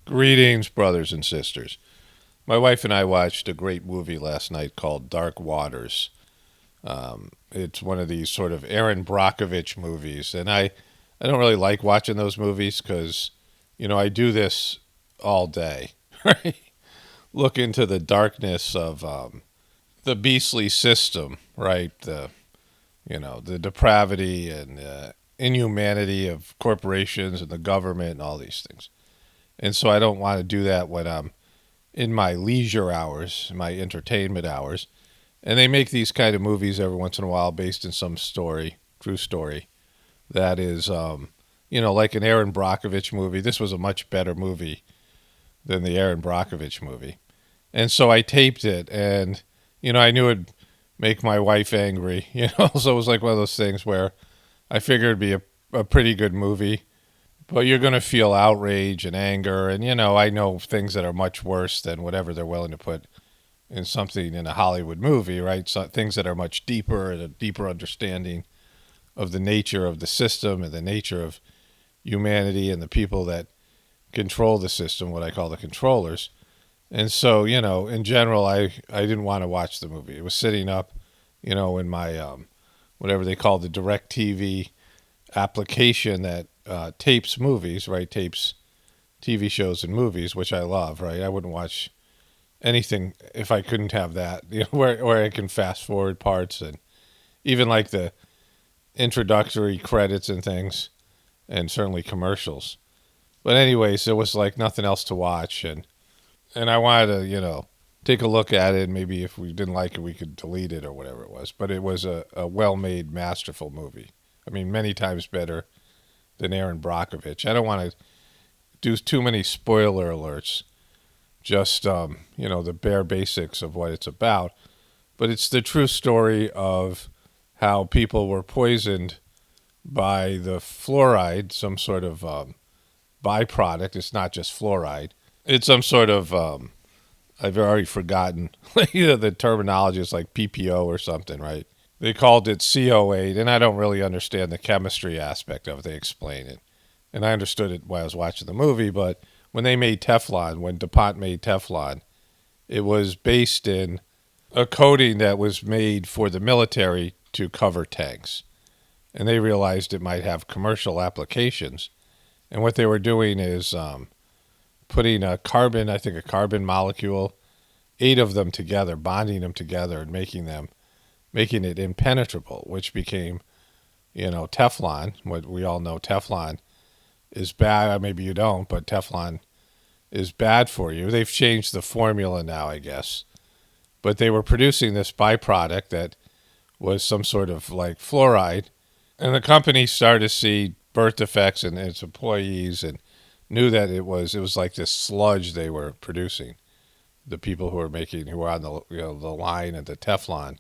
Greetings, brothers and sisters. My wife and I watched a great movie last night called Dark Waters. It's one of these sort of Aaron Brockovich movies, and I don't really like watching those movies because, I do this all day, right? Look into the darkness of the beastly system, right? The depravity and inhumanity of corporations and the government and all these things. And so I don't want to do that when I'm in my leisure hours, my entertainment hours. And they make these kind of movies every once in a while based in some story, true story, that is, like an Aaron Brockovich movie. This was a much better movie than the Aaron Brockovich movie. And so I taped it, and, I knew it'd make my wife angry, So it was like one of those things where I figured it'd be a pretty good movie. But you're going to feel outrage and anger. And, I know things that are much worse than whatever they're willing to put in something in a Hollywood movie, right? So things that are much deeper and a deeper understanding of the nature of the system and the nature of humanity and the people that control the system, what I call the controllers. And so, in general, I didn't want to watch the movie. It was sitting up, in my whatever they call the DirecTV application that tapes movies, right? Tapes TV shows and movies, which I love, right? I wouldn't watch anything if I couldn't have that, where I can fast forward parts and even like the introductory credits and things, and certainly commercials. But anyways, there was like nothing else to watch, and I wanted to, take a look at it. Maybe if we didn't like it, we could delete it or whatever it was. But it was a well-made, masterful movie. I mean, many times better than Aaron Brockovich. I don't want to do too many spoiler alerts, just, the bare basics of what it's about. But it's the true story of how people were poisoned by the fluoride, some sort of byproduct. It's not just fluoride. It's some sort of, I've already forgotten, the terminology is like PPO or something, right? They called it CO8, and I don't really understand the chemistry aspect of it. They explain it. And I understood it while I was watching the movie, but when they made Teflon, when DuPont made Teflon, it was based in a coating that was made for the military to cover tanks. And they realized it might have commercial applications. And what they were doing is putting a carbon molecule, 8 of them together, bonding them together and making it impenetrable, which became, Teflon. What we all know, Teflon is bad. Maybe you don't, but Teflon is bad for you. They've changed the formula now, I guess. But they were producing this byproduct that was some sort of like fluoride. And the company started to see birth defects in its employees and knew that it was like this sludge they were producing. The people who were on the line at the Teflon.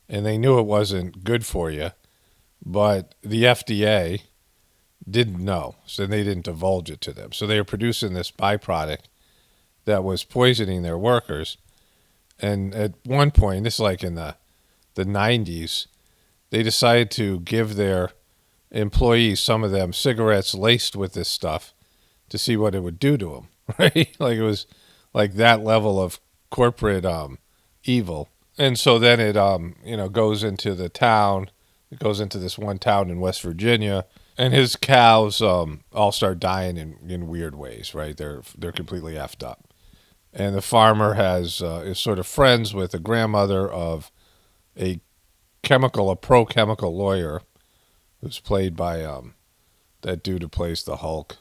And they knew it wasn't good for you, but the FDA didn't know, so they didn't divulge it to them. So they were producing this byproduct that was poisoning their workers. And at one point, this is like in the 90s, they decided to give their employees, some of them, cigarettes laced with this stuff to see what it would do to them, right? Like it was like that level of corporate evil. And so then it, goes into the town. It goes into this one town in West Virginia, and his cows all start dying in weird ways, right? They're completely effed up. And the farmer is sort of friends with the grandmother of a pro chemical lawyer, who's played by that dude who plays the Hulk,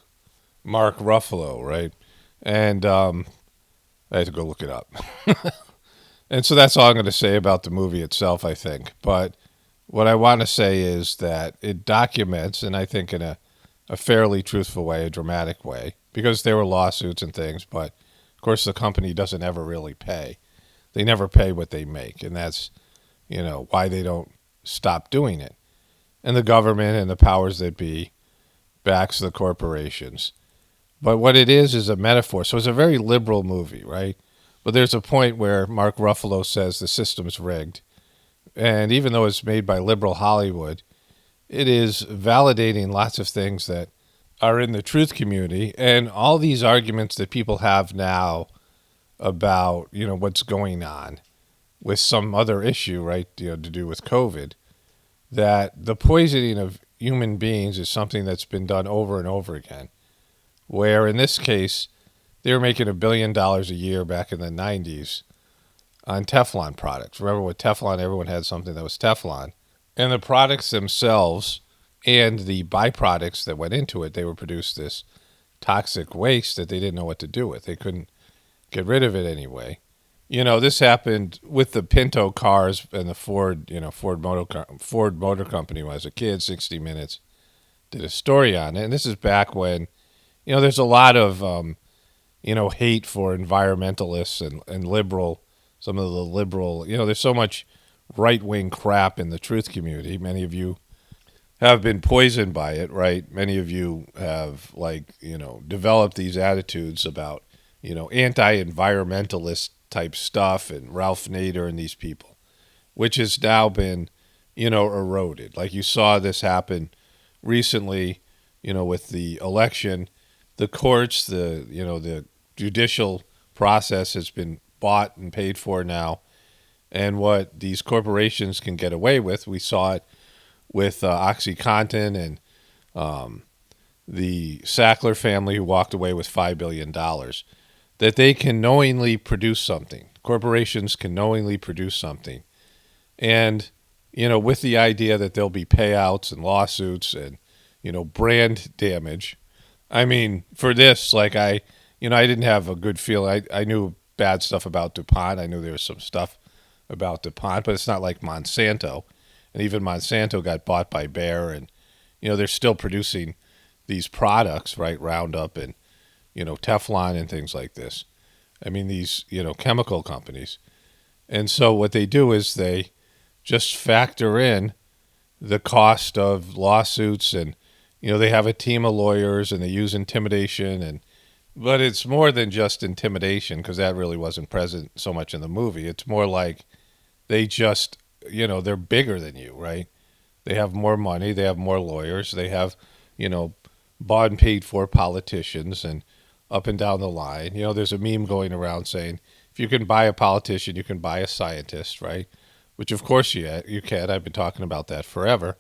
Mark Ruffalo, right? And I had to go look it up. And so that's all I'm going to say about the movie itself, I think. But what I want to say is that it documents, and I think in a fairly truthful way, a dramatic way, because there were lawsuits and things, but of course the company doesn't ever really pay. They never pay what they make, and that's, why they don't stop doing it. And the government and the powers that be backs the corporations. But what it is a metaphor. So it's a very liberal movie, right? But there's a point where Mark Ruffalo says the system's rigged. And even though it's made by liberal Hollywood, it is validating lots of things that are in the truth community, and all these arguments that people have now about, what's going on with some other issue, right, to do with COVID, that the poisoning of human beings is something that's been done over and over again, where in this case, they were making $1 billion a year back in the 90s on Teflon products. Remember with Teflon, everyone had something that was Teflon. And the products themselves and the byproducts that went into it, they would produce this toxic waste that they didn't know what to do with. They couldn't get rid of it anyway. This happened with the Pinto cars and the Ford Motor Company when I was a kid. 60 Minutes did a story on it. And this is back when, there's a lot of, hate for environmentalists and liberal, some of the liberal, there's so much right-wing crap in the truth community. Many of you have been poisoned by it, right? Many of you have, developed these attitudes about, anti-environmentalist type stuff, and Ralph Nader and these people, which has now been, eroded. Like you saw this happen recently, with the election. The courts, the judicial process has been bought and paid for now. And what these corporations can get away with, we saw it with OxyContin and the Sackler family, who walked away with $5 billion, that they can knowingly produce something. Corporations can knowingly produce something. And, with the idea that there'll be payouts and lawsuits and, brand damage. I mean, for this, I didn't have a good feeling. I knew bad stuff about DuPont. I knew there was some stuff about DuPont, but it's not like Monsanto. And even Monsanto got bought by Bayer, and, they're still producing these products, right? Roundup and, Teflon and things like this. I mean, these, chemical companies. And so what they do is they just factor in the cost of lawsuits, and, they have a team of lawyers, and they use intimidation, but it's more than just intimidation, because that really wasn't present so much in the movie. It's more like they just, they're bigger than you, right? They have more money. They have more lawyers. They have, bought and paid for politicians and up and down the line. There's a meme going around saying, if you can buy a politician, you can buy a scientist, right? Which, of course, you can. I've been talking about that forever.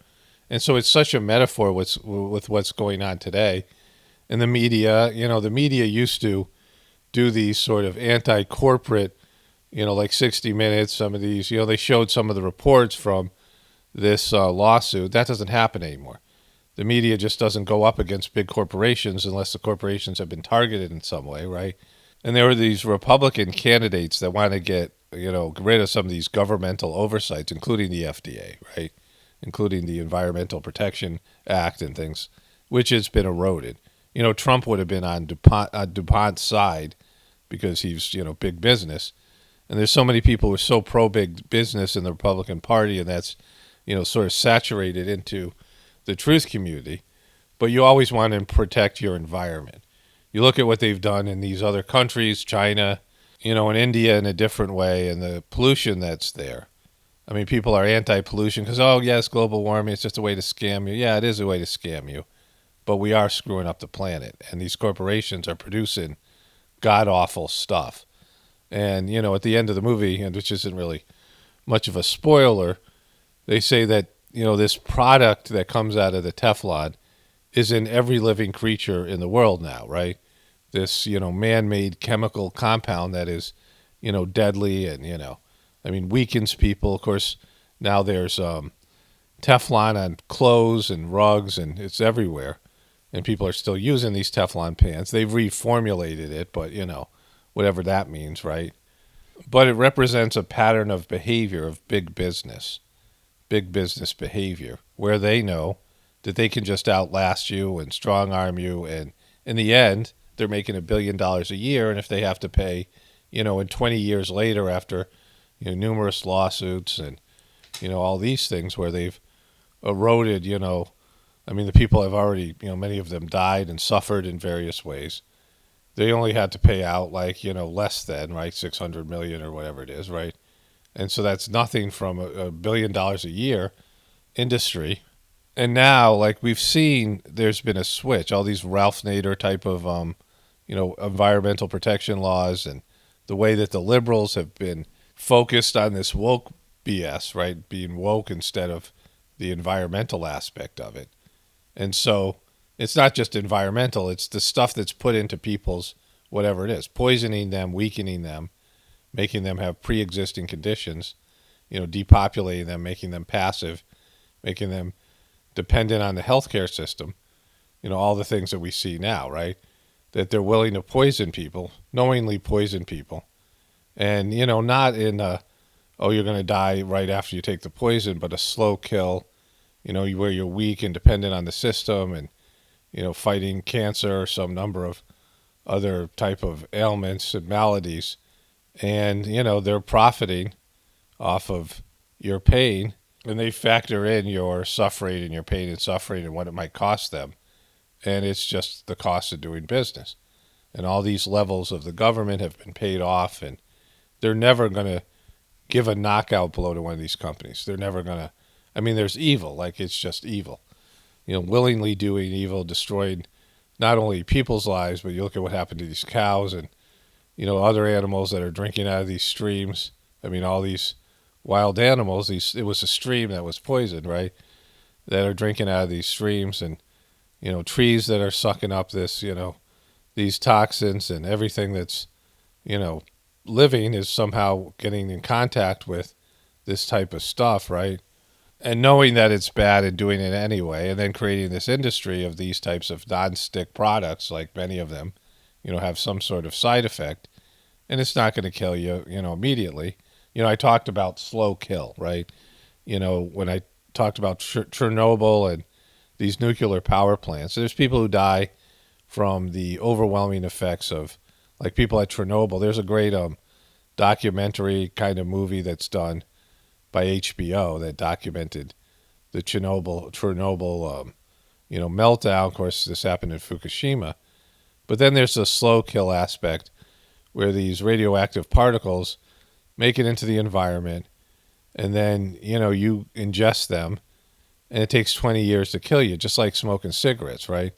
And so it's such a metaphor with what's going on today. And the media, the media used to do these sort of anti-corporate, like 60 Minutes, some of these, they showed some of the reports from this lawsuit. That doesn't happen anymore. The media just doesn't go up against big corporations unless the corporations have been targeted in some way, right? And there were these Republican candidates that want to get, rid of some of these governmental oversights, including the FDA, right? Including the Environmental Protection Act and things, which has been eroded. Trump would have been on DuPont's side because he's, big business. And there's so many people who are so pro-big business in the Republican Party, and that's, sort of saturated into the truth community. But you always want to protect your environment. You look at what they've done in these other countries, China, in India in a different way, and the pollution that's there. I mean, people are anti-pollution because, oh, yes, global warming, it's just a way to scam you. Yeah, it is a way to scam you. But we are screwing up the planet, and these corporations are producing god-awful stuff. And, at the end of the movie, and which isn't really much of a spoiler, they say that, this product that comes out of the Teflon is in every living creature in the world now, right? This, man-made chemical compound that is, deadly and, weakens people. Of course, now there's Teflon on clothes and rugs, and it's everywhere. And people are still using these Teflon pans. They've reformulated it, but, whatever that means, right? But it represents a pattern of behavior of big business behavior, where they know that they can just outlast you and strong-arm you. And in the end, they're making $1 billion a year. And if they have to pay, in 20 years later after, numerous lawsuits and, all these things where they've eroded, the people have already, many of them died and suffered in various ways. They only had to pay out less than, right, $600 million or whatever it is, right? And so that's nothing from a $1 billion a year industry And now, like we've seen, there's been a switch. All these Ralph Nader type of, environmental protection laws, and the way that the liberals have been focused on this woke BS, right? Being woke instead of the environmental aspect of it. And so it's not just environmental, it's the stuff that's put into people's whatever it is, poisoning them, weakening them, making them have pre existing conditions, depopulating them, making them passive, making them dependent on the healthcare system, all the things that we see now, right? That they're willing to poison people, knowingly poison people. And, not in you're going to die right after you take the poison, but a slow kill, where you're weak and dependent on the system and, fighting cancer or some number of other type of ailments and maladies. And, they're profiting off of your pain, and they factor in your suffering and your pain and suffering and what it might cost them. And it's just the cost of doing business. And all these levels of the government have been paid off, and they're never going to give a knockout blow to one of these companies. They're never going to. I mean, there's evil, like it's just evil. Willingly doing evil, destroying not only people's lives, but you look at what happened to these cows and, other animals that are drinking out of these streams. I mean, all these wild animals, it was a stream that was poisoned, right? That are drinking out of these streams, and, trees that are sucking up this, these toxins, and everything that's, living is somehow getting in contact with this type of stuff, right? And knowing that it's bad and doing it anyway, and then creating this industry of these types of non-stick products, like many of them, have some sort of side effect, and it's not going to kill you, immediately. I talked about slow kill, right? When I talked about Chernobyl and these nuclear power plants, there's people who die from the overwhelming effects of, like people at Chernobyl. There's a great documentary kind of movie that's done by HBO that documented the Chernobyl meltdown. Of course, this happened in Fukushima. But then there's the slow kill aspect where these radioactive particles make it into the environment, and then, you ingest them, and it takes 20 years to kill you, just like smoking cigarettes, right?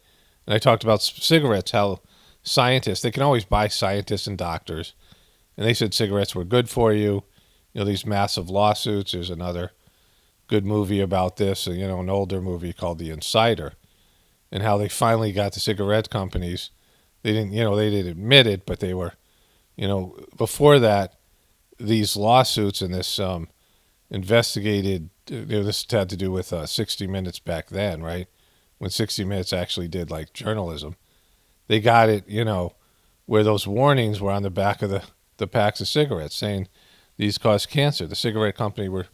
And I talked about cigarettes, how scientists, they can always buy scientists and doctors, and they said cigarettes were good for you. These massive lawsuits. There's another good movie about this, an older movie called The Insider, and how they finally got the cigarette companies. They didn't, they didn't admit it, but they were, before that, these lawsuits and this investigated, this had to do with 60 Minutes back then, right? When 60 Minutes actually did like journalism. They got it, where those warnings were on the back of the packs of cigarettes saying these cause cancer. The cigarette company were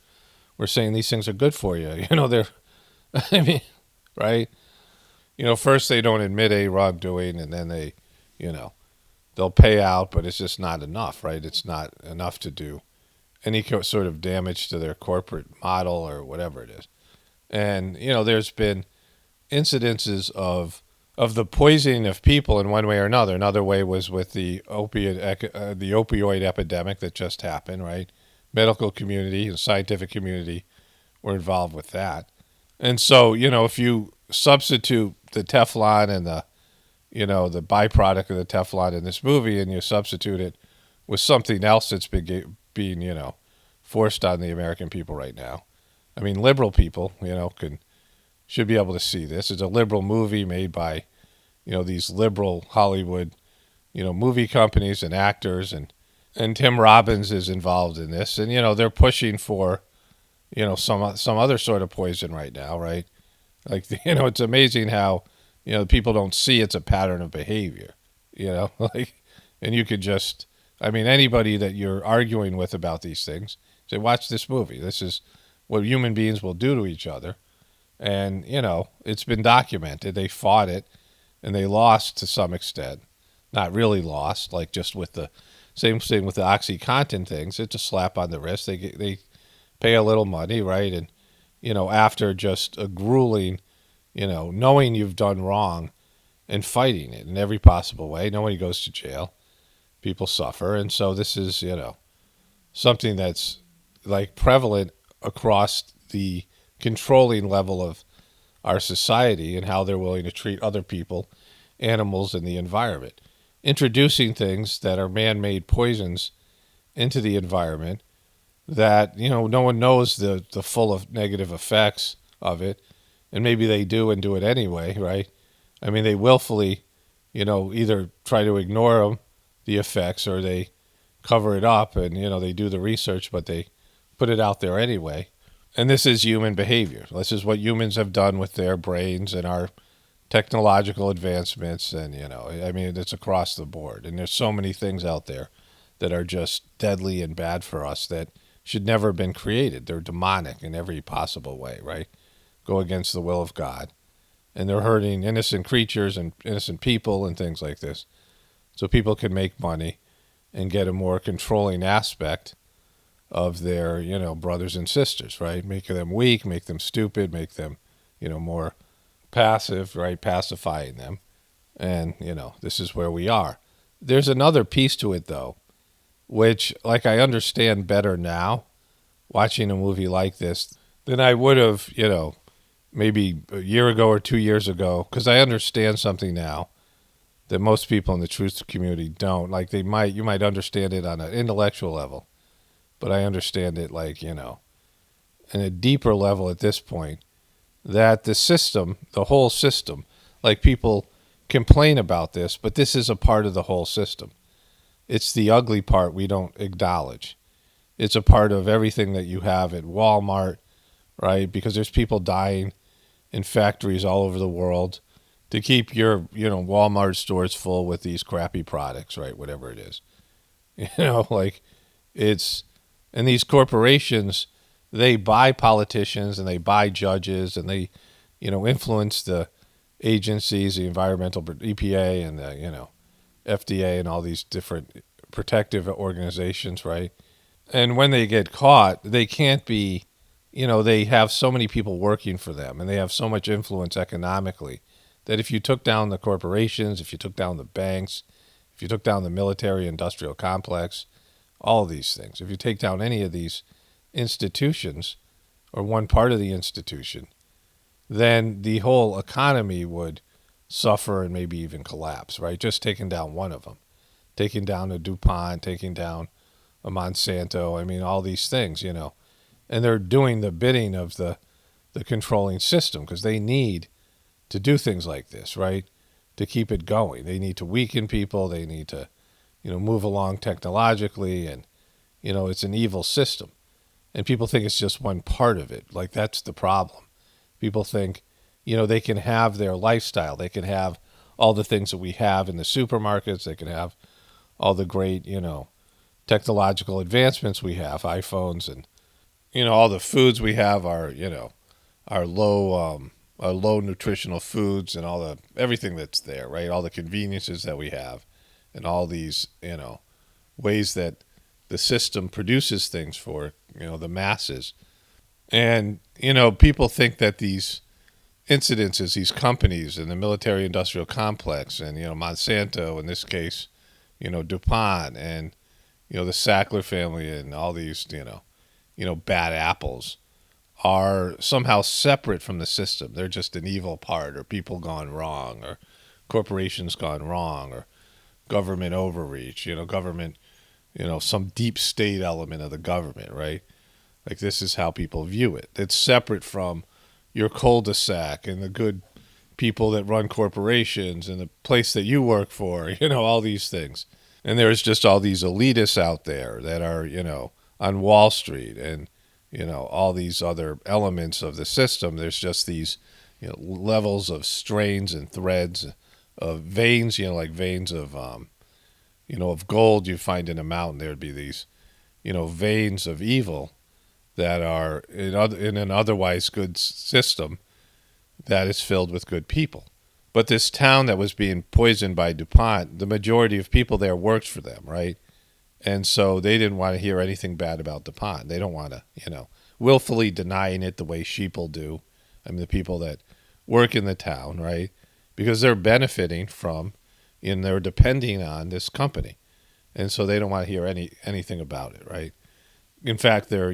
saying these things are good for you. They're, I mean, right? First they don't admit a wrongdoing, and then they, they'll pay out, but it's just not enough, right? It's not enough to do any sort of damage to their corporate model or whatever it is. And, there's been incidences of the poisoning of people in one way or another. Another way was with the opioid epidemic that just happened, right? Medical community and scientific community were involved with that. And so, if you substitute the Teflon and the byproduct of the Teflon in this movie, and you substitute it with something else that's being, forced on the American people right now. I mean, liberal people, should be able to see this. It's a liberal movie made by, these liberal Hollywood, movie companies and actors, and Tim Robbins is involved in this, and they're pushing for, some other sort of poison right now, right? Like, it's amazing how, people don't see it's a pattern of behavior, like, and you could just, I mean, anybody that you're arguing with about these things, say, watch this movie. This is what human beings will do to each other. And, it's been documented. They fought it, and they lost to some extent. Not really lost, like just with the same thing with the OxyContin things. It's a slap on the wrist. They pay a little money, right? And, after just a grueling, knowing you've done wrong and fighting it in every possible way, nobody goes to jail. People suffer. And so this is, something that's like prevalent across the controlling level our society and how they're willing to treat other people, animals, and the environment. Introducing things that are man-made poisons into the environment that, no one knows the full of negative effects of it, and maybe they do and do it anyway, right? I mean, they willfully, either try to ignore them, the effects, or they cover it up and, they do the research, but they put it out there anyway. And this is human behavior. This is what humans have done with their brains and our technological advancements. And, I mean, it's across the board. And there's so many things out there that are just deadly and bad for us that should never have been created. They're demonic in every possible way, right? Go against the will of God. And they're hurting innocent creatures and innocent people and things like this. So people can make money and get a more controlling aspect of their, brothers and sisters, right? Make them weak, make them stupid, make them, more passive, right? Pacifying them. And, this is where we are. There's another piece to it, though, which, like, I understand better now watching a movie like this than I would have, maybe a year ago or 2 years ago, because I understand something now that most people in the truth community don't. Like, you might understand it on an intellectual level, but I understand it, like, in a deeper level at this point, that the system, the whole system, like, people complain about this, but this is a part of the whole system. It's the ugly part we don't acknowledge. It's a part of everything that you have at Walmart, right? Because there's people dying in factories all over the world to keep your, Walmart stores full with these crappy products, right? Whatever it is. Like, and these corporations, they buy politicians and they buy judges and they, influence the agencies, the environmental EPA and the, FDA and all these different protective organizations, right? And when they get caught, they can't be, they have so many people working for them and they have so much influence economically that if you took down the corporations, if you took down the banks, if you took down the military industrial complex, all of these things, if you take down any of these institutions or one part of the institution, then the whole economy would suffer and maybe even collapse, right? Just taking down one of them, taking down a DuPont, taking down a Monsanto, I mean, all these things, and they're doing the bidding of the controlling system because they need to do things like this, right? To keep it going. They need to weaken people. They need to, move along technologically. And, it's an evil system. And people think it's just one part of it. Like, that's the problem. People think, they can have their lifestyle. They can have all the things that we have in the supermarkets. They can have all the great, technological advancements we have, iPhones and, all the foods we have are, our low nutritional foods and everything that's there, right? All the conveniences that we have and all these, ways that the system produces things for, the masses. And, people think that these incidences, these companies and the military industrial complex and, Monsanto in this case, DuPont and, the Sackler family and all these, bad apples are somehow separate from the system. They're just an evil part, or people gone wrong, or corporations gone wrong, or government overreach, government, some deep state element of the government, right? Like, this is how people view it. It's separate from your cul-de-sac and the good people that run corporations and the place that you work for, all these things. And there's just all these elitists out there that are, on Wall Street and, all these other elements of the system. There's just these, levels of strains and threads of veins, like veins of, of gold you find in a mountain. There'd be these, veins of evil that are in an otherwise good system that is filled with good people. But this town that was being poisoned by DuPont, the majority of people there worked for them, right? And so they didn't want to hear anything bad about DuPont. They don't want to, willfully denying it the way sheeple do. I mean, the people that work in the town, right? Because they're benefiting from, and they're depending on this company. And so they don't want to hear anything about it, right? In fact, they're,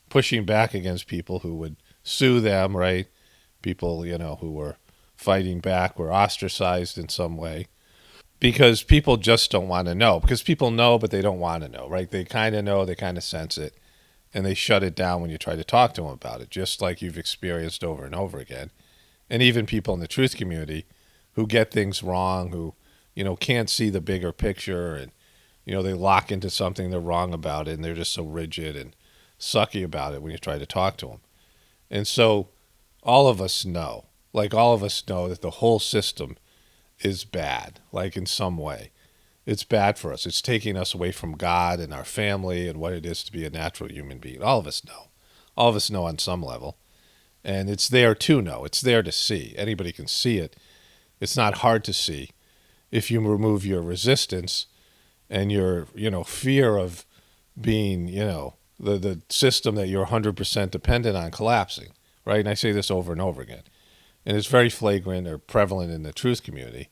pushing back against people who would sue them, right? People, who were fighting back were ostracized in some way because people just don't want to know. Because people know, but they don't want to know, right? They kind of know, they kind of sense it, and they shut it down when you try to talk to them about it, just like you've experienced over and over again. And even people in the truth community who get things wrong, who, can't see the bigger picture, and, they lock into something they're wrong about it, and they're just so rigid and sucky about it when you try to talk to them. And so all of us know, all of us know that the whole system is bad, in some way. It's bad for us. It's taking us away from God and our family and what it is to be a natural human being. All of us know. All of us know on some level. And it's there to know. It's there to see. Anybody can see it. It's not hard to see if you remove your resistance and your, fear of being, the system that you're 100% dependent on collapsing, right? And I say this over and over again. And it's very flagrant or prevalent in the truth community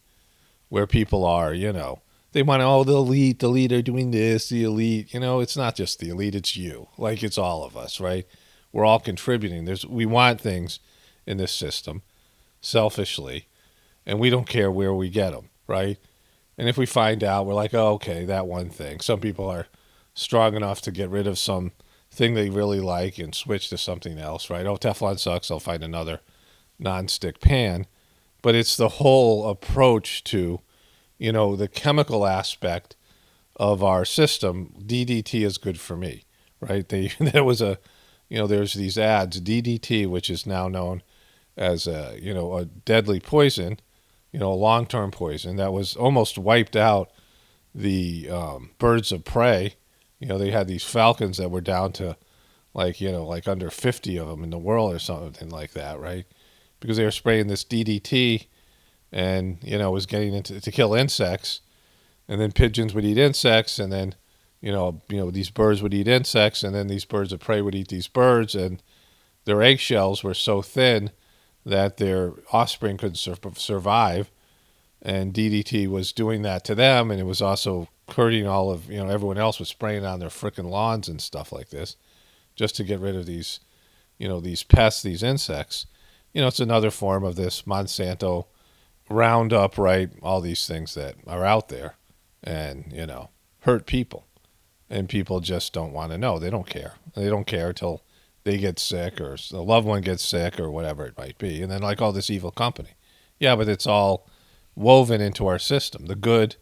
where people are, they want to, the elite are doing this, the elite, it's not just the elite, it's you. It's all of us, right? We're all contributing. We want things in this system selfishly, and we don't care where we get them, right? And if we find out, we're like, oh, okay, that one thing. Some people are strong enough to get rid of some thing they really like and switch to something else, right? Oh, Teflon sucks, I'll find another nonstick pan. But it's the whole approach to, the chemical aspect of our system. DDT is good for me, right? There was there's these ads, DDT, which is now known as a deadly poison, a long-term poison that was almost wiped out the birds of prey. They had these falcons that were down to under 50 of them in the world or something like that, right? Because they were spraying this DDT and, was getting into to kill insects, and then pigeons would eat insects, and then, these birds would eat insects, and then these birds of prey would eat these birds, and their eggshells were so thin that their offspring couldn't survive, and DDT was doing that to them, and it was also hurting all of, everyone else was spraying on their frickin' lawns and stuff like this, just to get rid of these, these pests, these insects. It's another form of this Monsanto Roundup, right? All these things that are out there and, hurt people. And people just don't want to know. They don't care. They don't care until they get sick or a loved one gets sick or whatever it might be. And then all this evil company. Yeah, but it's all woven into our system. The good,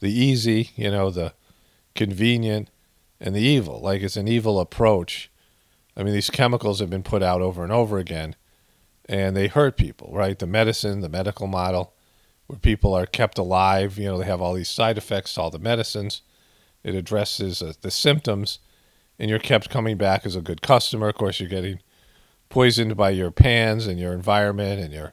the easy, the convenient, and the evil. It's an evil approach. I mean, these chemicals have been put out over and over again, and they hurt people, right? The medicine, the medical model, where people are kept alive. They have all these side effects to all the medicines. It addresses the symptoms, and you're kept coming back as a good customer. Of course, you're getting poisoned by your pans and your environment and your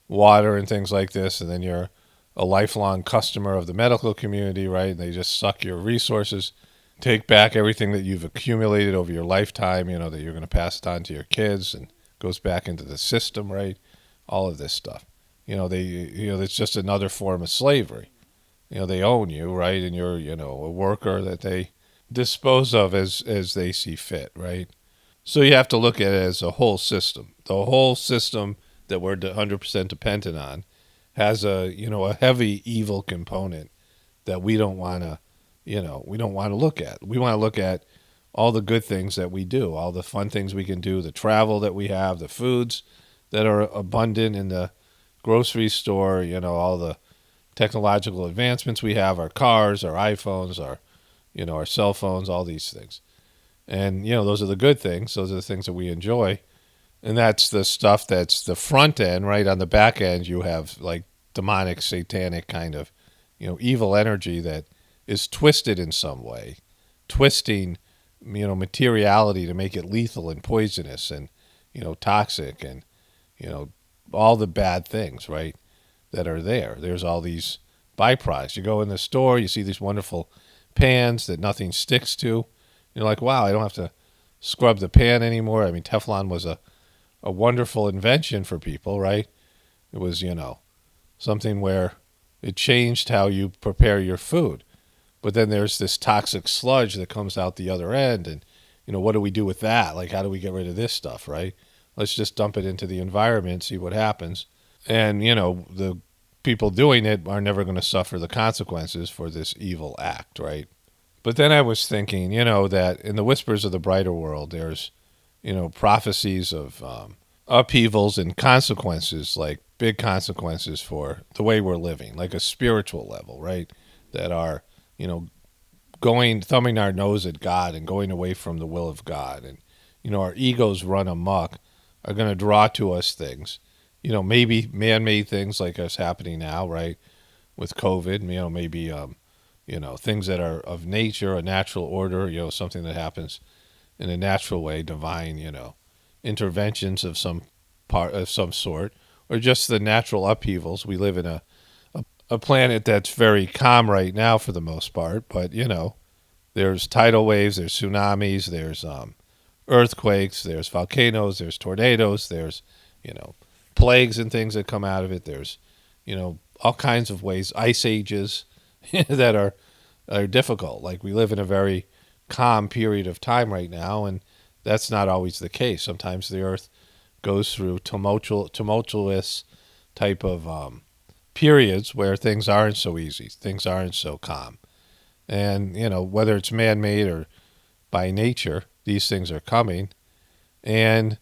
water and things like this, and then you're a lifelong customer of the medical community, right? And they just suck your resources, take back everything that you've accumulated over your lifetime, that you're going to pass it on to your kids, and goes back into the system, right? All of this stuff. It's just another form of slavery. They own you, right? And you're, a worker that they dispose of as they see fit, right? So you have to look at it as a whole system. The whole system that we're 100% dependent on has a heavy evil component that we don't want to, we don't want to look at. We want to look at all the good things that we do, all the fun things we can do, the travel that we have, the foods that are abundant in the grocery store, all the technological advancements we have, our cars, our iPhones, our cell phones, all these things. And, those are the good things. Those are the things that we enjoy. And that's the stuff that's the front end, right? On the back end, you have demonic, satanic kind of, evil energy that is twisted in some way, twisting, materiality to make it lethal and poisonous and, toxic and, all the bad things, right, that are there. There's all these byproducts. You go in the store, you see these wonderful pans that nothing sticks to. You're like, wow, I don't have to scrub the pan anymore. I mean, Teflon was a wonderful invention for people, right? It was, something where it changed how you prepare your food. But then there's this toxic sludge that comes out the other end. And, what do we do with that? How do we get rid of this stuff, right? Let's just dump it into the environment, see what happens. And, the people doing it are never going to suffer the consequences for this evil act, right? But then I was thinking, that in the whispers of the brighter world, there's, prophecies of upheavals and consequences, like big consequences for the way we're living, like a spiritual level, right? That are, thumbing our nose at God and going away from the will of God. And, our egos run amok are going to draw to us things, maybe man-made things like us happening now, right? With COVID, maybe, things that are of nature, a natural order, something that happens in a natural way, divine, interventions of some sort, or just the natural upheavals. We live in a planet that's very calm right now for the most part, but there's tidal waves, there's tsunamis, there's earthquakes, there's volcanoes, there's tornadoes, there's plagues and things that come out of it. There's all kinds of ways, ice ages that are difficult. Like, we live in a very calm period of time right now, and that's not always the case. Sometimes the earth goes through tumultuous type of periods where things aren't so easy, things aren't so calm. And, whether it's man-made or by nature, these things are coming. And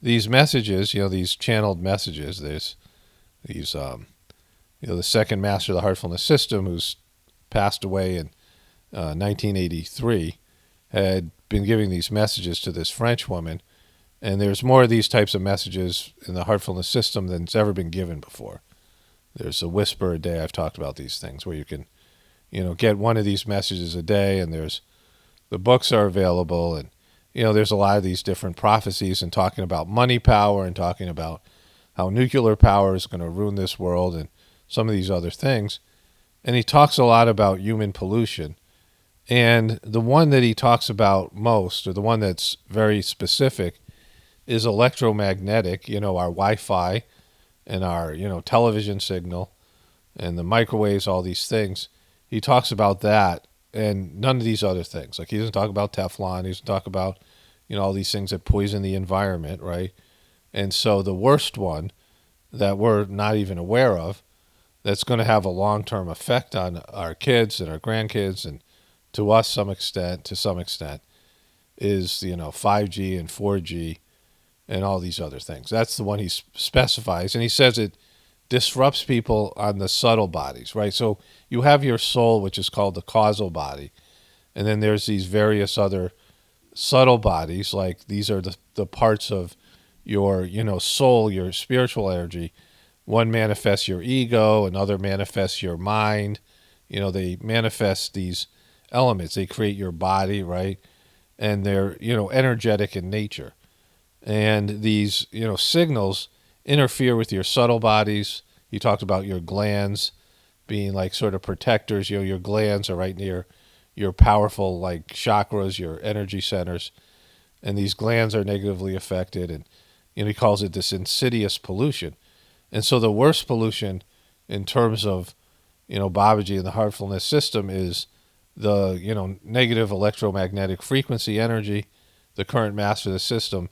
these messages, these channeled messages, there's these, the second master of the heartfulness system, who's passed away in 1983, had been giving these messages to this French woman. And there's more of these types of messages in the heartfulness system than's ever been given before. There's a whisper a day. I've talked about these things where you can, get one of these messages a day, and the books are available, and, there's a lot of these different prophecies and talking about money power and talking about how nuclear power is going to ruin this world and some of these other things. And he talks a lot about human pollution. And the one that he talks about most, or the one that's very specific, is electromagnetic, our Wi-Fi and our, television signal and the microwaves, all these things. He talks about that and none of these other things. Like, he doesn't talk about Teflon. He doesn't talk about, all these things that poison the environment, right? And so the worst one that we're not even aware of, that's going to have a long-term effect on our kids and our grandkids and to us to some extent, is, 5G and 4G and all these other things. That's the one he specifies. And he says it disrupts people on the subtle bodies, right? So you have your soul, which is called the causal body. And then there's these various other subtle bodies, like these are the parts of your, soul, your spiritual energy. One manifests your ego, another manifests your mind. They manifest these elements. They create your body, right? And they're, energetic in nature. And these, signals interfere with your subtle bodies. You talked about your glands being like sort of protectors. Your glands are right near your powerful, like, chakras, your energy centers. And these glands are negatively affected. And, he calls it this insidious pollution. And so the worst pollution in terms of, Babaji and the heartfulness system is the, negative electromagnetic frequency energy. The current master of the system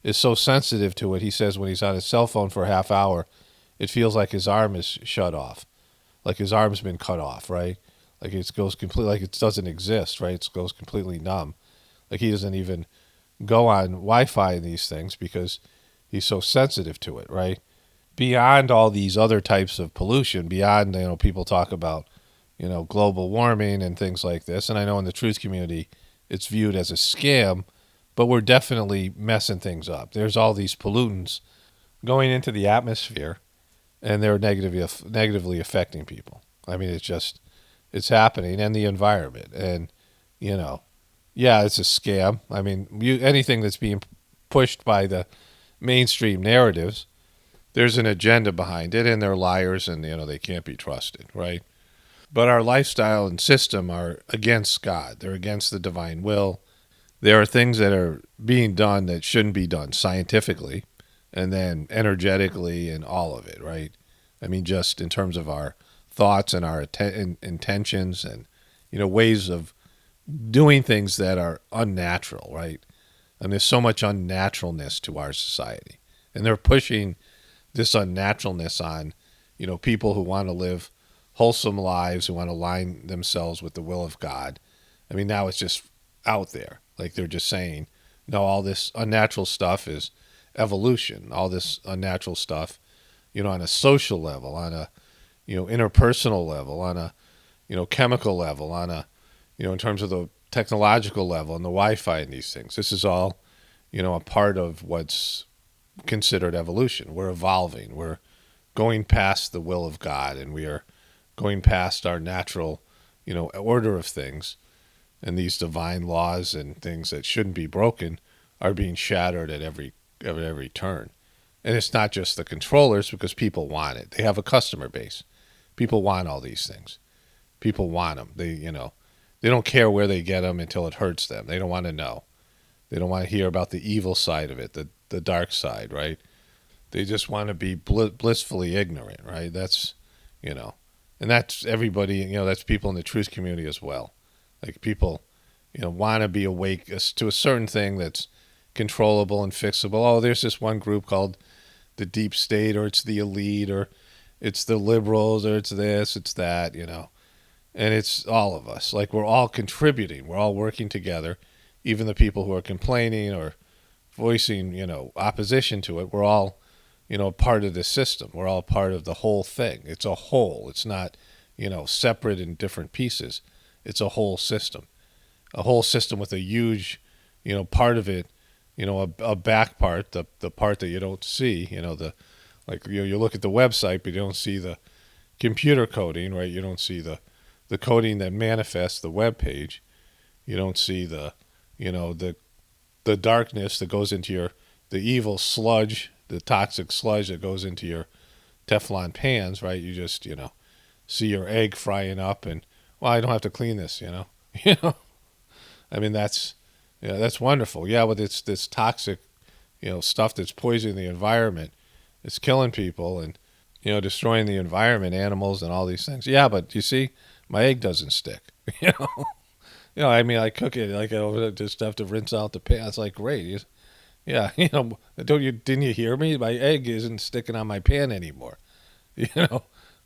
is so sensitive to it. He says when he's on his cell phone for a half hour, it feels like his arm is shut off, like his arm's been cut off, right? Like it goes completely, like it doesn't exist, right? It goes completely numb. Like he doesn't even go on Wi-Fi and these things because he's so sensitive to it, right? Beyond all these other types of pollution, beyond, people talk about, global warming and things like this. And I know in the truth community, it's viewed as a scam, but we're definitely messing things up. There's all these pollutants going into the atmosphere, and they're negatively affecting people. I mean, it's happening, and the environment. And, yeah, it's a scam. I mean, anything that's being pushed by the mainstream narratives, there's an agenda behind it, and they're liars, and, they can't be trusted, right? But our lifestyle and system are against God. They're against the divine will. There are things that are being done that shouldn't be done scientifically, and then energetically, and all of it, right? I mean, just in terms of our thoughts and our intentions and, ways of doing things that are unnatural, right? And there's so much unnaturalness to our society. And they're pushing this unnaturalness on, people who want to live wholesome lives, who want to align themselves with the will of God. I mean, now it's just out there. Like they're just saying, no, all this unnatural stuff is evolution. All this unnatural stuff, on a social level, on a, interpersonal level, on a, chemical level, on a, in terms of the technological level and the Wi-Fi and these things. This is all, a part of what's considered evolution. We're evolving. We're going past the will of God, and we are going past our natural, order of things. And these divine laws and things that shouldn't be broken are being shattered at every turn. And it's not just the controllers, because people want it. They have a customer base. People want all these things. People want them. They don't care where they get them until it hurts them. They don't want to know. They don't want to hear about the evil side of it, the dark side, right? They just want to be blissfully ignorant, right? That's, and that's everybody, that's people in the truth community as well. Like people, want to be awake to a certain thing that's controllable and fixable. Oh, there's this one group called the deep state, or it's the elite, or it's the liberals, or it's this, it's that, and it's all of us. Like we're all contributing. We're all working together. Even the people who are complaining or voicing, opposition to it, we're all, part of the system. We're all part of the whole thing. It's a whole. It's not, separate in different pieces. It's a whole system with a huge, part of it, a back part, the part that you don't see, you look at the website, but you don't see the computer coding, right? You don't see the coding that manifests the web page. You don't see the darkness that goes into the evil sludge, the toxic sludge that goes into your Teflon pans, right? You just, see your egg frying up and, well, I don't have to clean this, I mean, that's wonderful. Yeah, but it's this toxic, stuff that's poisoning the environment. It's killing people and, destroying the environment, animals and all these things. Yeah, but you see, my egg doesn't stick, I mean, I cook it, like, I just have to rinse out the pan. It's like, great. Yeah, didn't you hear me? My egg isn't sticking on my pan anymore,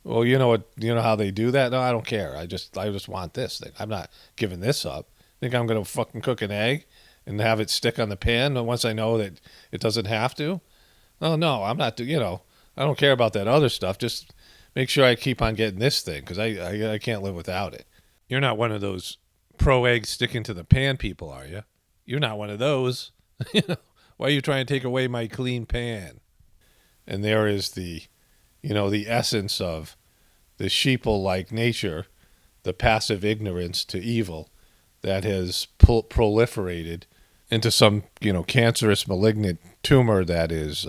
Well, how they do that? No, I don't care. I just want this thing. I'm not giving this up. Think I'm going to fucking cook an egg and have it stick on the pan once I know that it doesn't have to? Oh, no, I'm not, I don't care about that other stuff. Just make sure I keep on getting this thing, because I can't live without it. You're not one of those pro-egg sticking to the pan people, are you? You're not one of those. Why are you trying to take away my clean pan? And there is the essence of the sheeple-like nature, the passive ignorance to evil that has proliferated into some, cancerous, malignant tumor that is,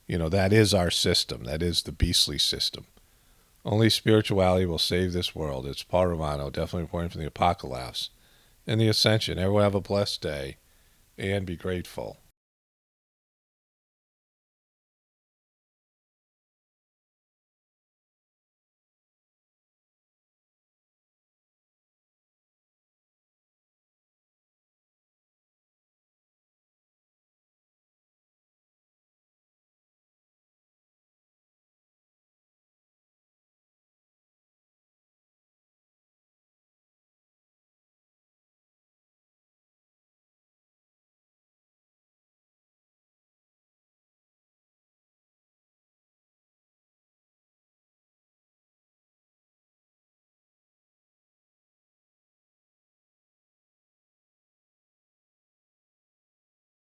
that is our system. That is the beastly system. Only spirituality will save this world. It's Paul Romano, definitely reporting from the Apocalaughs and the Ascension. Everyone have a blessed day and be grateful.